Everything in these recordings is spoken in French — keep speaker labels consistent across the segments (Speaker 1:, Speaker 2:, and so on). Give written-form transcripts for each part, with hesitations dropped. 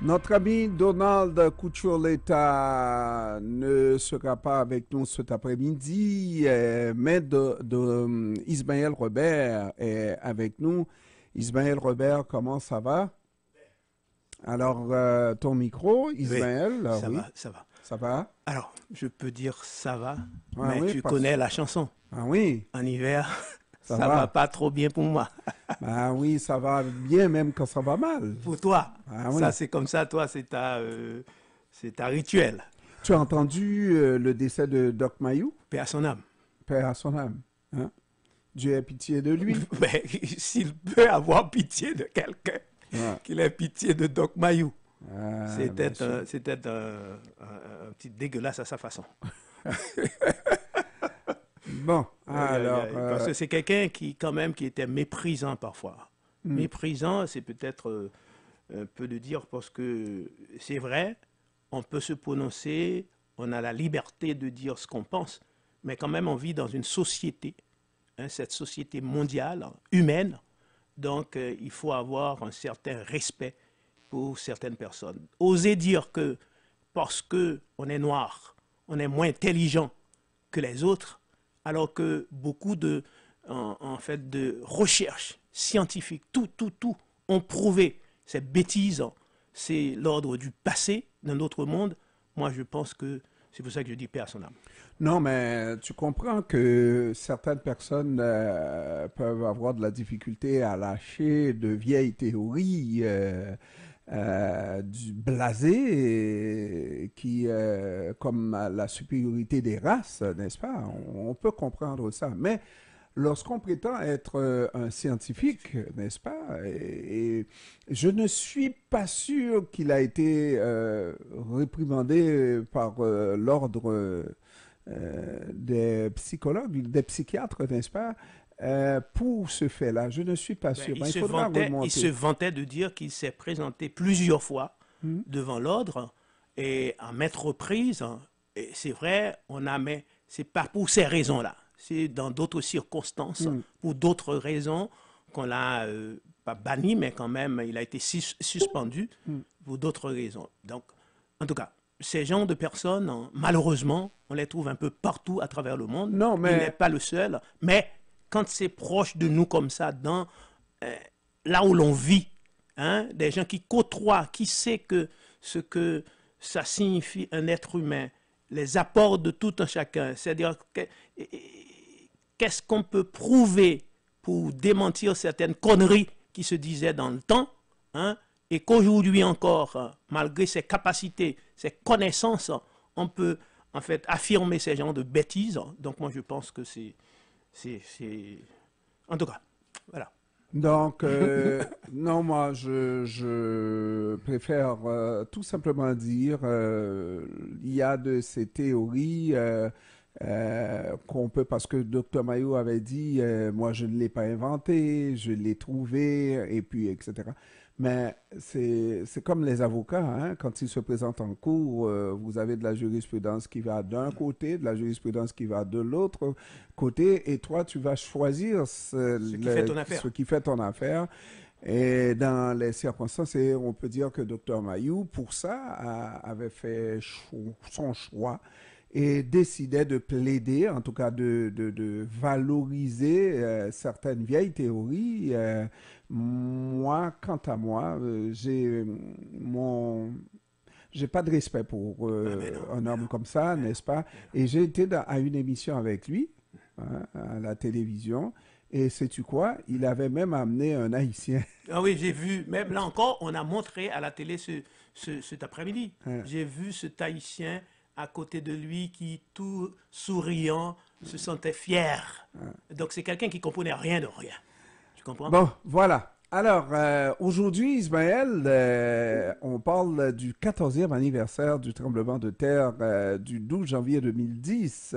Speaker 1: Notre ami Donald Cuccioletta ne sera pas avec nous cet après-midi, mais Ismaël Robert est avec nous. Ismaël Robert, comment ça va? Alors, ton micro,
Speaker 2: Oui,
Speaker 1: Ismaël,
Speaker 2: ça
Speaker 1: oui,
Speaker 2: va, ça va.
Speaker 1: ça va?
Speaker 2: Alors, je peux dire ça va,
Speaker 1: Ah
Speaker 2: mais
Speaker 1: oui,
Speaker 2: tu connais la chanson.
Speaker 1: ah oui,
Speaker 2: En hiver,
Speaker 1: ça
Speaker 2: ça va
Speaker 1: va.
Speaker 2: pas trop bien pour moi.
Speaker 1: Ah oui, ça va bien même quand ça va mal.
Speaker 2: Pour toi,
Speaker 1: Ah
Speaker 2: ça
Speaker 1: oui.
Speaker 2: c'est comme ça, toi, c'est ta rituel.
Speaker 1: Tu as entendu le décès de Doc Mayou?
Speaker 2: Paix à son âme.
Speaker 1: Père à son âme. Hein? Dieu ait pitié de lui.
Speaker 2: Mais s'il peut avoir pitié de quelqu'un,
Speaker 1: Ouais.
Speaker 2: qu'il ait pitié de Doc Mayou.
Speaker 1: Ah, bien
Speaker 2: C'était
Speaker 1: sûr.
Speaker 2: un petit dégueulasse à sa façon.
Speaker 1: Bon,
Speaker 2: Aïe, aïe,
Speaker 1: alors,
Speaker 2: aïe. Parce que c'est quelqu'un qui, quand même, qui était méprisant parfois.
Speaker 1: hmm,
Speaker 2: Méprisant, c'est peut-être un peu de dire parce que c'est vrai, on peut se prononcer, on a la liberté de dire ce qu'on pense, mais quand même on vit dans une société, hein, cette société mondiale, humaine, donc il faut avoir un certain respect pour certaines personnes. Oser dire que parce qu'on est noir, on est moins intelligent que les autres, alors que beaucoup en fait, de recherches scientifiques, tout ont prouvé ces bêtises, c'est l'ordre du passé d'un autre monde. Moi, je pense que c'est pour ça que je dis paix à son âme.
Speaker 1: non, mais tu comprends que certaines personnes peuvent avoir de la difficulté à lâcher de vieilles théories du blasé qui, comme la supériorité des races, n'est-ce pas? On peut comprendre ça, mais lorsqu'on prétend être un scientifique, n'est-ce pas? Et je ne suis pas sûr qu'il a été réprimandé par l'ordre des psychologues, des psychiatres, n'est-ce pas? Pour ce fait-là, je ne suis pas
Speaker 2: Ben,
Speaker 1: sûr. Ben, il faudra
Speaker 2: il se
Speaker 1: remonter.
Speaker 2: vantait de dire qu'il s'est présenté plusieurs fois
Speaker 1: Hmm?
Speaker 2: devant l'ordre et à maintes reprises. Et c'est vrai, on a, mais c'est pas pour ces raisons-là. C'est dans d'autres circonstances,
Speaker 1: Hmm.
Speaker 2: pour d'autres raisons qu'on l'a pas banni, mais quand même, il a été suspendu
Speaker 1: Hmm.
Speaker 2: pour d'autres raisons. Donc, en tout cas, ces genres de personnes, malheureusement, on les trouve un peu partout à travers le monde.
Speaker 1: Non,
Speaker 2: Il n'est
Speaker 1: mais
Speaker 2: pas le seul, mais quand c'est proche de nous comme ça, dans euh, là où l'on vit, hein, des gens qui côtoient, qui savent que ce que ça signifie un être humain, les apports de tout un chacun, c'est-à-dire qu'est-ce qu'on peut prouver pour démentir certaines conneries qui se disaient dans le temps, hein, et qu'aujourd'hui encore, malgré ses capacités, ses connaissances, on peut en fait affirmer ces genres de bêtises. Donc moi je pense que c'est... En tout cas, voilà.
Speaker 1: donc, non, moi, je préfère tout simplement dire, il y a de ces théories qu'on peut, parce que Dr. Mayo avait dit, moi, je ne l'ai pas inventé, je l'ai trouvé, et puis, etc. Mais c'est comme les avocats, hein, quand ils se présentent en cours, vous avez de la jurisprudence qui va d'un côté, de la jurisprudence qui va de l'autre côté, et toi, tu vas choisir
Speaker 2: Ce qui fait ton
Speaker 1: ce
Speaker 2: affaire.
Speaker 1: qui fait ton affaire. Et dans les circonstances, on peut dire que Dr. Mayou, pour ça, avait fait son choix et décidait de plaider, en tout cas de valoriser certaines vieilles théories. Moi, quant à moi, j'ai pas de respect pour
Speaker 2: Ah,
Speaker 1: un
Speaker 2: mais
Speaker 1: homme
Speaker 2: non,
Speaker 1: comme ça,
Speaker 2: mais non,
Speaker 1: n'est-ce pas?
Speaker 2: mais non.
Speaker 1: Et j'ai été à une émission avec lui, hein, à la télévision, et sais-tu quoi? Il avait même amené un Haïtien.
Speaker 2: Ah oui, j'ai vu, même là encore, on a montré à la télé cet après-midi.
Speaker 1: Hein,
Speaker 2: J'ai vu ce Tahitien à côté de lui qui, tout souriant, se sentait fier.
Speaker 1: hein.
Speaker 2: Donc c'est quelqu'un qui comprenait rien de rien. Tu comprends?
Speaker 1: Bon, voilà. Alors, aujourd'hui, Ismaël, on parle du 14e anniversaire du tremblement de terre du 12 janvier 2010.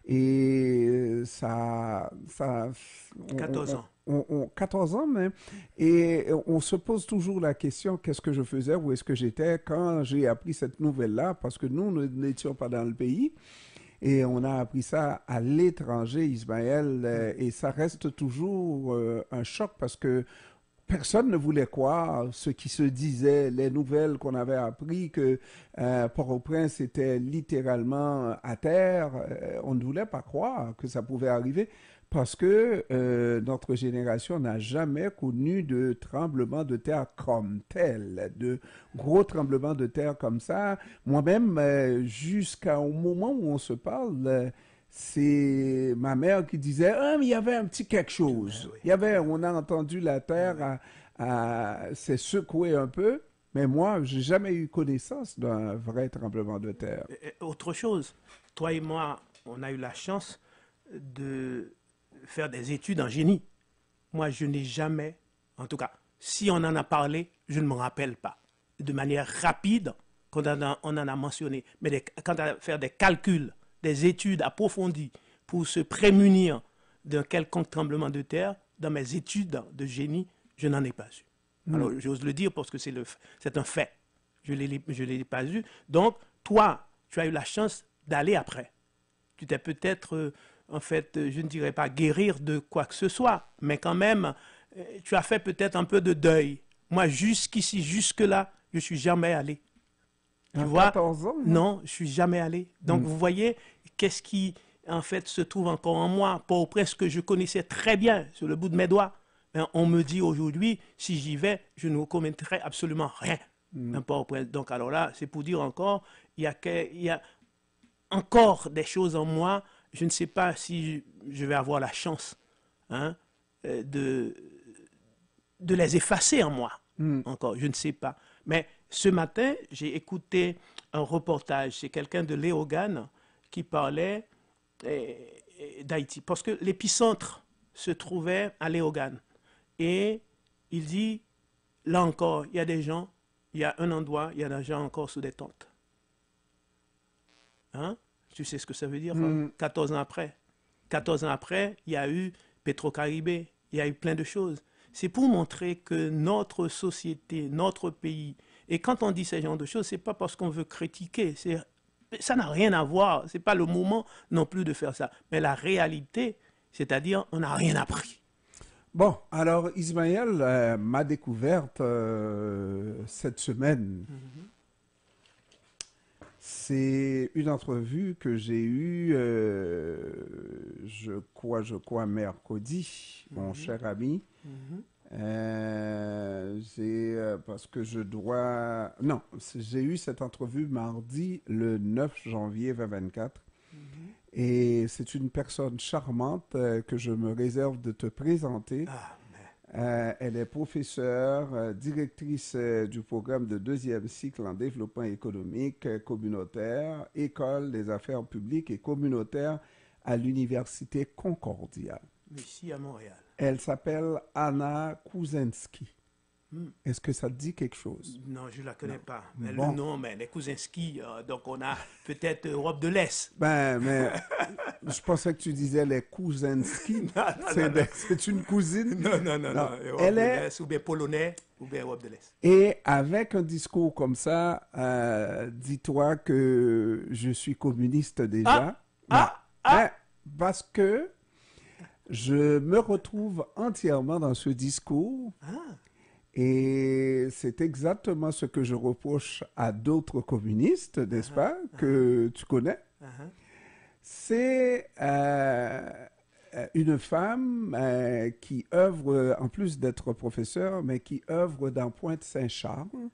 Speaker 1: Et on,
Speaker 2: 14
Speaker 1: on-
Speaker 2: ans.
Speaker 1: 14 ans même, et on se pose toujours la question, qu'est-ce que je faisais, où est-ce que j'étais quand j'ai appris cette nouvelle-là, parce que nous n'étions pas dans le pays. Et on a appris ça à l'étranger, Ismaël, et ça reste toujours un choc parce que personne ne voulait croire ce qui se disait, les nouvelles qu'on avait apprises que Port-au-Prince était littéralement à terre. On ne voulait pas croire que ça pouvait arriver parce que notre génération n'a jamais connu de tremblement de terre comme tel, de gros tremblements de terre comme ça. Moi-même, jusqu'au moment où on se parle, c'est ma mère qui disait ah, mais il y avait un petit quelque chose.
Speaker 2: Oui.
Speaker 1: Il y avait, on a entendu la terre s'est secouée un peu, mais moi, j'ai jamais eu connaissance d'un vrai tremblement de terre.
Speaker 2: Autre chose, toi et moi, on a eu la chance de faire des études en génie. Moi, je n'ai jamais, en tout cas, si on en a parlé, je ne me rappelle pas. De manière rapide, quand on en a mentionné, mais quand on a faire des calculs, des études approfondies pour se prémunir d'un quelconque tremblement de terre, dans mes études de génie, je n'en ai pas eu. Alors, j'ose le dire parce que c'est un fait. Je ne l'ai pas eu. Donc, toi, tu as eu la chance d'aller après. Tu t'es peut-être, en fait, je ne dirais pas guérir de quoi que ce soit, mais quand même, tu as fait peut-être un peu de deuil. Moi, jusqu'ici, jusque-là, je ne suis jamais allé. Tu vois?
Speaker 1: 14 ans?
Speaker 2: Non, je suis jamais allé. Donc, vous voyez, qu'est-ce qui, en fait, se trouve encore en moi, Port-au-Prince que je connaissais très bien sur le bout de mes doigts. Ben, on me dit aujourd'hui, si j'y vais, je ne commettrai absolument rien. Port-au-Prince. Donc, alors là, c'est pour dire encore, il y a encore des choses en moi. Je ne sais pas si je vais avoir la chance hein, de les effacer en moi. Encore, je ne sais pas. Mais ce matin, j'ai écouté un reportage. C'est quelqu'un de Léogane qui parlait d'Haïti. Parce que l'épicentre se trouvait à Léogane. Et il dit, là encore, il y a des gens, il y a un endroit, il y a des gens encore sous des tentes. Hein? Tu sais ce que ça veut dire? 14 ans après. 14 ans après, il y a eu Petro-Caribé, il y a eu plein de choses. C'est pour montrer que notre société, notre pays, et quand on dit ce genre de choses, ce n'est pas parce qu'on veut critiquer, ça n'a rien à voir, ce n'est pas le moment non plus de faire ça. Mais la réalité, c'est-à-dire, on n'a rien appris.
Speaker 1: Bon, alors Ismaël, ma découverte cette semaine, c'est une entrevue que j'ai eue, je crois, mercredi, mon cher ami. Parce que je dois... Non, j'ai eu cette entrevue mardi, le 9 janvier 2024. Et c'est une personne charmante que je me réserve de te présenter. Elle est professeure, directrice du programme de deuxième cycle en développement économique communautaire, École des affaires publiques et communautaires à l'Université Concordia.
Speaker 2: Ici à Montréal.
Speaker 1: Elle s'appelle Anna Kuzinski. Est-ce que ça te dit quelque chose?
Speaker 2: Non, je ne la connais pas. Mais bon. Le nom, mais les Kuzinski, donc on a peut-être Europe de l'Est.
Speaker 1: Ben, mais je pensais que tu disais les Kuzinski. C'est une cousine?
Speaker 2: Non. Europe de l'Est, ou bien polonais, ou bien Europe de l'Est.
Speaker 1: Et avec un discours comme ça, dis-toi que je suis communiste déjà. Parce que je me retrouve entièrement dans ce discours. Et c'est exactement ce que je reproche à d'autres communistes, n'est-ce pas, que tu connais. C'est une femme qui œuvre, en plus d'être professeure, mais qui œuvre dans Pointe-Saint-Charles,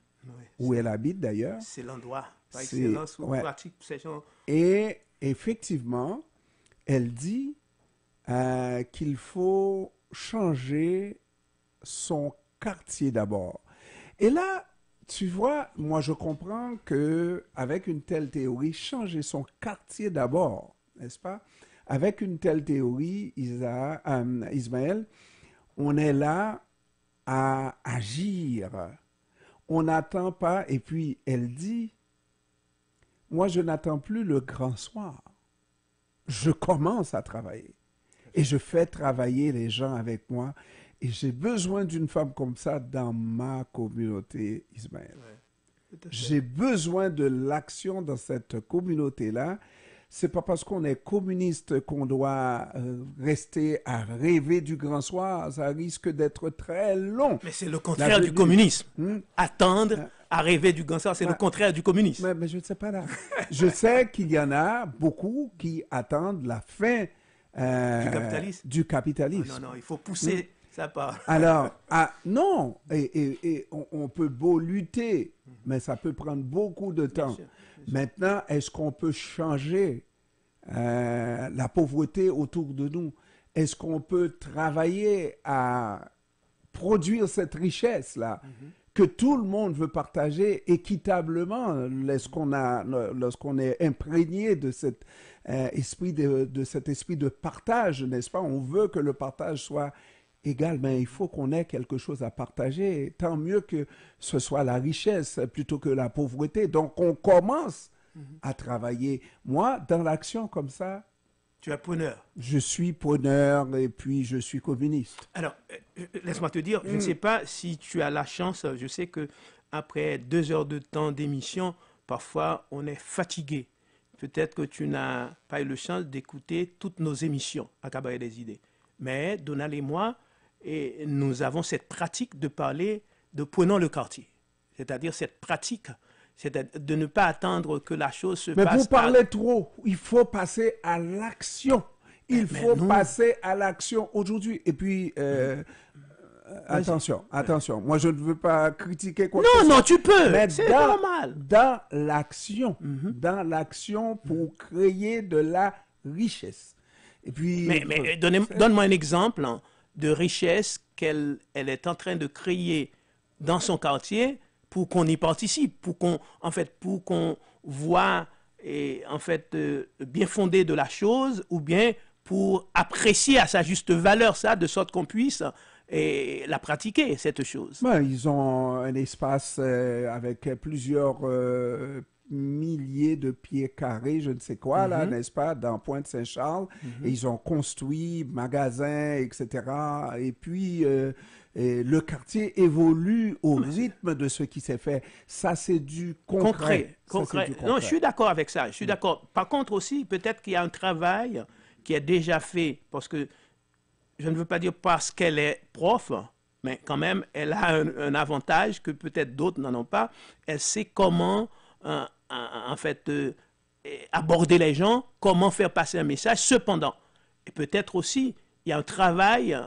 Speaker 1: où elle habite d'ailleurs.
Speaker 2: C'est l'endroit par excellence où on pratique ces gens.
Speaker 1: Et effectivement, elle dit qu'il faut changer son quartier d'abord. Et là, tu vois, moi je comprends que avec une telle théorie, changer son quartier d'abord, n'est-ce pas? Avec une telle théorie, Ismaël, on est là à agir. On n'attend pas, et puis elle dit, moi je n'attends plus le grand soir. Je commence à travailler. Et je fais travailler les gens avec moi. Et j'ai besoin d'une femme comme ça dans ma communauté, Ismaël. J'ai besoin de l'action dans cette communauté-là. c'est pas parce qu'on est communiste qu'on doit rester à rêver du grand soir. Ça risque d'être très long.
Speaker 2: Mais c'est le contraire du communisme. Attendre à rêver du grand soir, c'est le contraire du communisme.
Speaker 1: Mais je ne sais pas là. Je sais qu'il y en a beaucoup qui attendent la fin du capitalisme.
Speaker 2: Non, non, il faut pousser ça part.
Speaker 1: Alors, non, et on peut beau lutter, mais ça peut prendre beaucoup de temps. Bien sûr. Maintenant, est-ce qu'on peut changer la pauvreté autour de nous? Est-ce qu'on peut travailler à produire cette richesse-là que tout le monde veut partager équitablement lorsqu'on est imprégné de cet esprit de partage, n'est-ce pas? On veut que le partage soit égal, mais il faut qu'on ait quelque chose à partager. Tant mieux que ce soit la richesse plutôt que la pauvreté. Donc, on commence à travailler. Moi, dans l'action comme ça,
Speaker 2: tu es preneur.
Speaker 1: Je suis preneur et puis je suis communiste.
Speaker 2: Alors, laisse-moi te dire, je ne sais pas si tu as la chance, je sais que après 2 heures de temps d'émission, parfois on est fatigué. Peut-être que tu n'as pas eu la chance d'écouter toutes nos émissions à Cabaret des idées. Mais Donald et moi, nous avons cette pratique de parler de prenons le quartier. C'est-à-dire cette pratique, c'est de ne pas attendre que la chose se passe.
Speaker 1: Mais vous parlez trop. Il faut passer à l'action. Il faut passer à l'action aujourd'hui. Et puis, attention. Moi, je ne veux pas critiquer quoi que ce soit.
Speaker 2: Non, tu peux. C'est normal.
Speaker 1: Dans l'action. Dans l'action pour créer de la richesse. Et puis,
Speaker 2: mais donne-moi un exemple de richesse qu'elle est en train de créer dans son quartier pour qu'on y participe, pour qu'on voit bien fondé de la chose, ou bien pour apprécier à sa juste valeur ça, de sorte qu'on puisse la pratiquer, cette chose.
Speaker 1: Ils ont un espace avec plusieurs milliers de pieds carrés, je ne sais quoi, là, n'est-ce pas, dans Pointe-Saint-Charles. Et ils ont construit magasins, etc. Et puis, le quartier évolue au rythme de ce qui s'est fait. Ça, c'est du concret.
Speaker 2: Non, je suis d'accord avec ça. Je suis d'accord. Par contre aussi, peut-être qu'il y a un travail qui est déjà fait, parce que je ne veux pas dire parce qu'elle est prof, mais quand même, elle a un avantage que peut-être d'autres n'en ont pas. Elle sait comment aborder les gens, comment faire passer un message. Cependant, et peut-être aussi, il y a un travail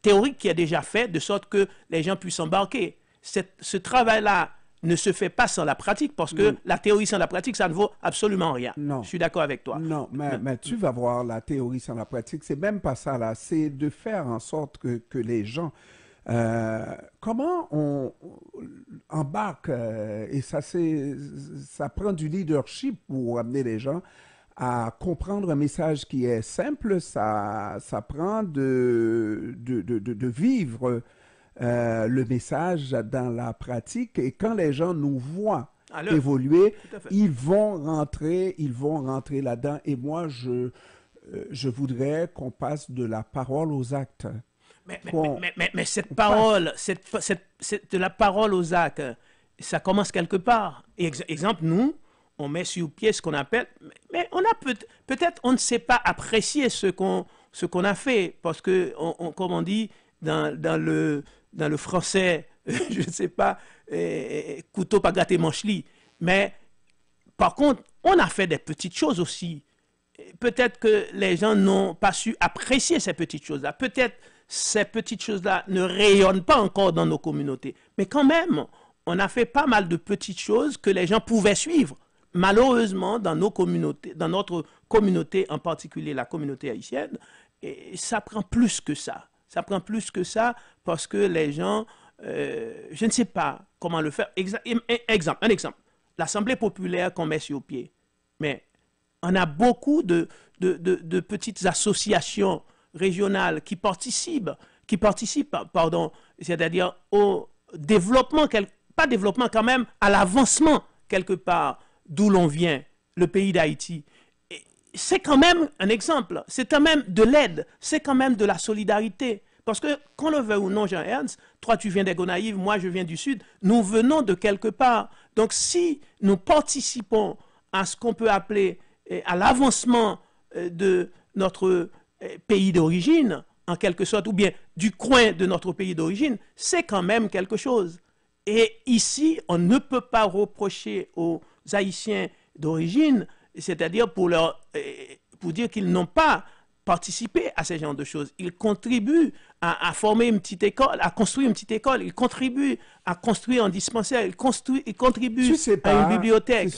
Speaker 2: théorique qui est déjà fait, de sorte que les gens puissent embarquer. Ce travail-là ne se fait pas sans la pratique, parce que la théorie sans la pratique, ça ne vaut absolument rien.
Speaker 1: Non.
Speaker 2: Je suis d'accord avec toi.
Speaker 1: Non, mais tu vas voir, la théorie sans la pratique, c'est même pas ça, là. C'est de faire en sorte que les gens... comment on embarque, et ça prend du leadership pour amener les gens à comprendre un message qui est simple, ça prend de vivre le message dans la pratique, et quand les gens nous voient évoluer, ils vont rentrer là-dedans, et moi je voudrais qu'on passe de la parole aux actes.
Speaker 2: Mais cette parole, de la parole aux actes, ça commence quelque part. Exemple, nous, on met sur pied ce qu'on appelle, mais on a peut-être on ne sait pas apprécier ce qu'on a fait, parce que comme on dit dans le français, je ne sais pas, couteau pas gâté manche-li, mais par contre, on a fait des petites choses aussi. Peut-être que les gens n'ont pas su apprécier ces petites choses-là. Peut-être ces petites choses-là ne rayonnent pas encore dans nos communautés. Mais quand même, on a fait pas mal de petites choses que les gens pouvaient suivre. Malheureusement, dans nos communautés, dans notre communauté, en particulier la communauté haïtienne, ça prend plus que ça. Ça prend plus que ça parce que les gens, je ne sais pas comment le faire. Un exemple. L'Assemblée populaire qu'on met sur pied. Mais on a beaucoup de petites associations régionales qui participent, c'est-à-dire au développement, pas développement quand même, à l'avancement quelque part d'où l'on vient, le pays d'Haïti. C'est quand même un exemple, c'est quand même de l'aide, c'est quand même de la solidarité. Parce que, qu'on le veuille ou non, Jean-Ernst, toi tu viens des Gonaïves, moi je viens du Sud, nous venons de quelque part. Donc si nous participons à ce qu'on peut appeler à l'avancement de notre pays d'origine, en quelque sorte, ou bien du coin de notre pays d'origine, c'est quand même quelque chose. Et ici, on ne peut pas reprocher aux Haïtiens d'origine, c'est-à-dire pour dire qu'ils n'ont pas participé à ce genre de choses. Ils contribuent à former une petite école, à construire une petite école. Ils contribuent à construire un dispensaire. Ils contribuent à une bibliothèque.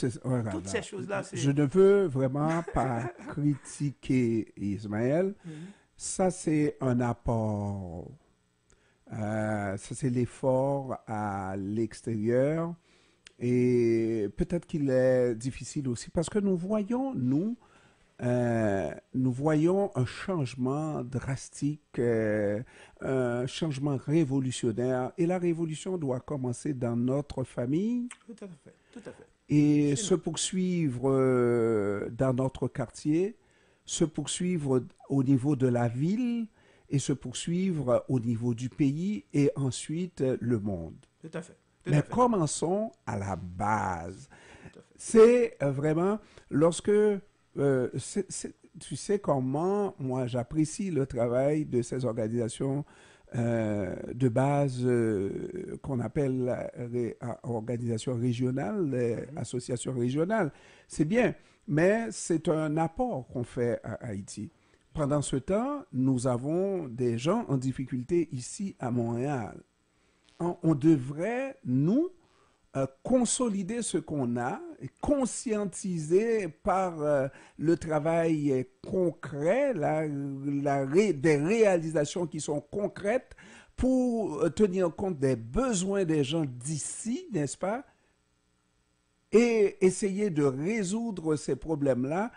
Speaker 2: Toutes ces choses-là.
Speaker 1: Je ne veux vraiment pas critiquer Ismaël. Ça, c'est un apport. Ça, c'est l'effort à l'extérieur. Et peut-être qu'il est difficile aussi parce que nous voyons un changement drastique, un changement révolutionnaire. Et la révolution doit commencer dans notre famille.
Speaker 2: Tout à fait, tout à fait.
Speaker 1: Et se poursuivre dans notre quartier, se poursuivre au niveau de la ville et se poursuivre au niveau du pays et ensuite le monde.
Speaker 2: Tout à fait.
Speaker 1: Mais commençons à la base. C'est vraiment lorsque... tu sais comment moi j'apprécie le travail de ces organisations de base qu'on appelle organisations régionales, associations régionales. C'est bien, mais c'est un apport qu'on fait à Haïti. Pendant ce temps, nous avons des gens en difficulté ici à Montréal. On devrait, nous, consolider ce qu'on a, conscientiser par le travail concret, des réalisations qui sont concrètes pour tenir compte des besoins des gens d'ici, n'est-ce pas? Et essayer de résoudre ces problèmes-là.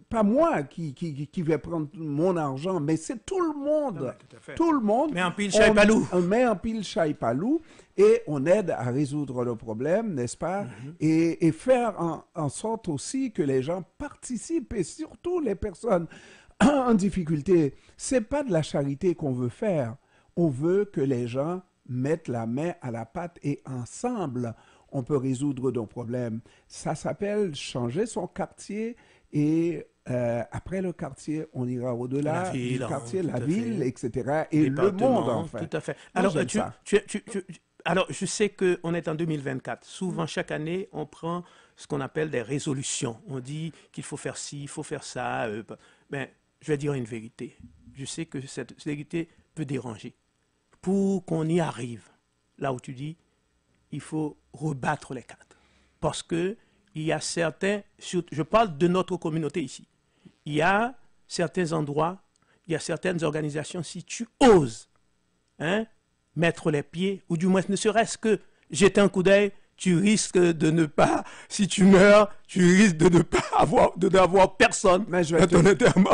Speaker 1: Pas moi qui vais prendre mon argent, mais c'est tout le monde. Tout le monde.
Speaker 2: Mais en pile chaipalou.
Speaker 1: On met en pile chaipalou et on aide à résoudre le problème, n'est-ce pas? Et faire en sorte aussi que les gens participent et surtout les personnes en difficulté. C'est pas de la charité qu'on veut faire. On veut que les gens mettent la main à la pâte et ensemble, on peut résoudre nos problèmes. Ça s'appelle changer son quartier. Et après le quartier, on ira au-delà du quartier, la ville, etc. Et le monde, en fait.
Speaker 2: Tout à fait.
Speaker 1: Alors,
Speaker 2: alors, je sais qu'on est en 2024. Souvent, chaque année, on prend ce qu'on appelle des résolutions. On dit qu'il faut faire ci, il faut faire ça. Ben, je vais dire une vérité. Je sais que cette vérité peut déranger. Pour qu'on y arrive, là où tu dis, il faut rebattre les cartes. Parce que il y a certains, je parle de notre communauté ici, il y a certains endroits, il y a certaines organisations, si tu oses mettre les pieds, ou du moins ne serait-ce que jeter un coup d'œil, tu risques de ne pas, si tu meurs, tu risques de ne pas avoir, de n'avoir personne à ton enterrement.